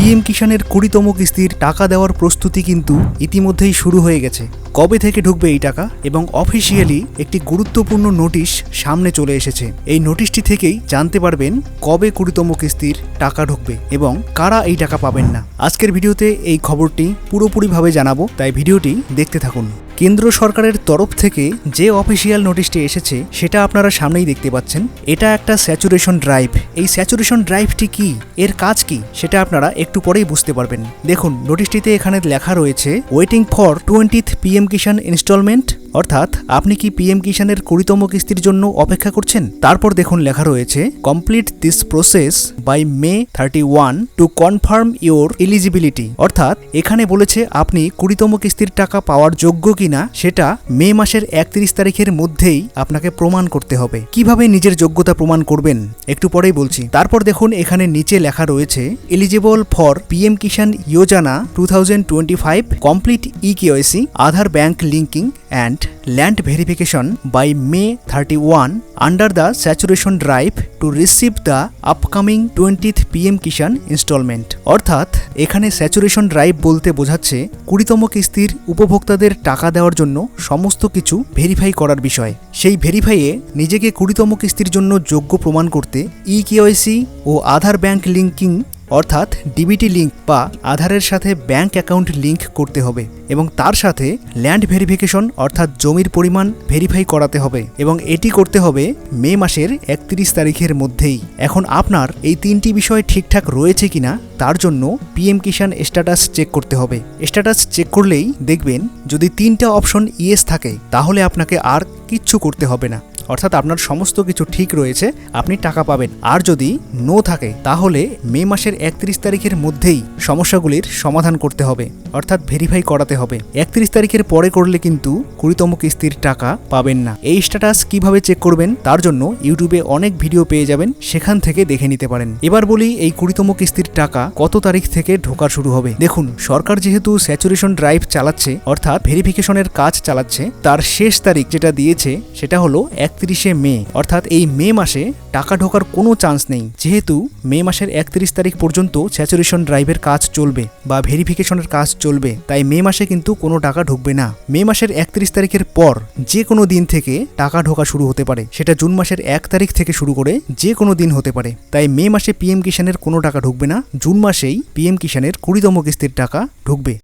PM কিষাণের ২০তম কিস্তির টাকা দেওয়ার প্রস্তুতি কিন্তু ইতিমধ্যেই শুরু হয়ে গেছে। কবে থেকে ঢুকবে এই টাকা এবং অফিসিয়ালি একটি গুরুত্বপূর্ণ নোটিশ সামনে চলে এসেছে। এই নোটিশটি থেকেই জানতে পারবেন কবে ২০তম কিস্তির টাকা ঢুকবে এবং কারা এই টাকা পাবেন না। আজকের ভিডিওতে এই খবরটি পুরোপুরিভাবে জানাবো, তাই ভিডিওটি দেখতে থাকুন। কেন্দ্র সরকারের তরফ থেকে যে অফিসিয়াল নোটিশটি এসেছে সেটা আপনারা সামনেই দেখতে পাচ্ছেন। এটা একটা স্যাচুরেশন ড্রাইভ। এই স্যাচুরেশন ড্রাইভটি কি, এর কাজ কি, সেটা আপনারা একটু পরেই বুঝতে পারবেন। দেখুন, নোটিশটিতে এখানে লেখা রয়েছে waiting for 20th PM Kisan instalment, অর্থাৎ আপনি কি পিএম কিষাণের ২০তম কিস্তির জন্য অপেক্ষা করছেন। তারপর দেখুন লেখা রয়েছে complete this process by May 31 to confirm your eligibility, অর্থাৎ এখানে বলেছে আপনি ২০তম কিস্তির টাকা পাওয়ার যোগ্য কিনা সেটা মে মাসের ৩১ তারিখের মধ্যেই আপনাকে প্রমাণ করতে হবে। কিভাবে নিজের যোগ্যতা প্রমাণ করবেন একটু পরেই বলছি। তারপর দেখুন এখানে নিচে লেখা রয়েছে eligible for PM Kisan Yojana 2025 complete eKYC Aadhaar bank linking and land verification by May 31 under the saturation drive to receive the upcoming 20th PM Kishan installment, অর্থাৎ এখানে স্যাচুরেশন ড্রাইভ বলতে বোঝাচ্ছে ২০তম কিস্তির উপভোক্তাদের টাকা দেওয়ার জন্য সমস্ত কিছু ভেরিফাই করার বিষয়। সেই ভেরিফাইয়ে নিজেকে ২০তম কিস্তির জন্য যোগ্য প্রমাণ করতে ইকেওয়াইসি ও আধার ব্যাংক লিঙ্কিং অর্থাৎ ডিবিটি লিঙ্ক বা আধারের সাথে ব্যাংক অ্যাকাউন্ট লিঙ্ক করতে হবে এবং তার সাথে ল্যান্ড ভেরিফিকেশন অর্থাৎ জমির পরিমাণ ভেরিফাই করাতে হবে এবং এটি করতে হবে মে মাসের ৩১ তারিখের মধ্যেই। এখন আপনার এই তিনটি বিষয় ঠিকঠাক রয়েছে কিনা তার জন্য পিএম কিষাণ স্ট্যাটাস চেক করতে হবে। স্ট্যাটাস চেক করলেই দেখবেন যদি ৩টা অপশন ইয়েস থাকে তাহলে আপনাকে আর কিচ্ছু করতে হবে না, অর্থাৎ আপনার সমস্ত কিছু ঠিক রয়েছে, আপনি টাকা পাবেন। আর যদি নো থাকে তাহলে মে মাসের ৩১ তারিখের মধ্যেই সমস্যাগুলির সমাধান করতে হবে, অর্থাৎ ভেরিফাই করাতে হবে। ৩১ তারিখের পরে করলে কিন্তু ২০তম কিস্তির টাকা পাবেন না। এই স্ট্যাটাস কিভাবে চেক করবেন তার জন্য ইউটিউবে অনেক ভিডিও পেয়ে যাবেন, সেখান থেকে দেখে নিতে পারেন। এবার বলি এই ২০তম কিস্তির টাকা কত তারিখ থেকে ঢোকা শুরু হবে। দেখুন, সরকার যেহেতু স্যাচুরেশন ড্রাইভ চালাচ্ছে অর্থাৎ ভেরিফিকেশনের কাজ চালাচ্ছে, তার শেষ তারিখ যেটা দিয়েছে সেটা হলো ৩১শে মে, অর্থাৎ এই মে মাসে টাকা ঢোকার কোনো চান্স নেই। যেহেতু মে মাসের ৩১ তারিখ পর্যন্ত স্যাচুরেশন ড্রাইভের কাজ চলবে বা ভেরিফিকেশনের কাজ চলবে, তাই মে মাসে কিন্তু কোনো টাকা ঢুকবে না। মে মাসের ৩১ তারিখের পর যে কোনো দিন থেকে টাকা ঢোকা শুরু হতে পারে, সেটা জুন মাসের ১ তারিখ থেকে শুরু করে যে কোনো দিন হতে পারে। তাই মে মাসে পিএম কিষাণের কোনো টাকা ঢুকবে না, জুন মাসেই পিএম কিষাণের ২০তম কিস্তির টাকা ঢুকবে।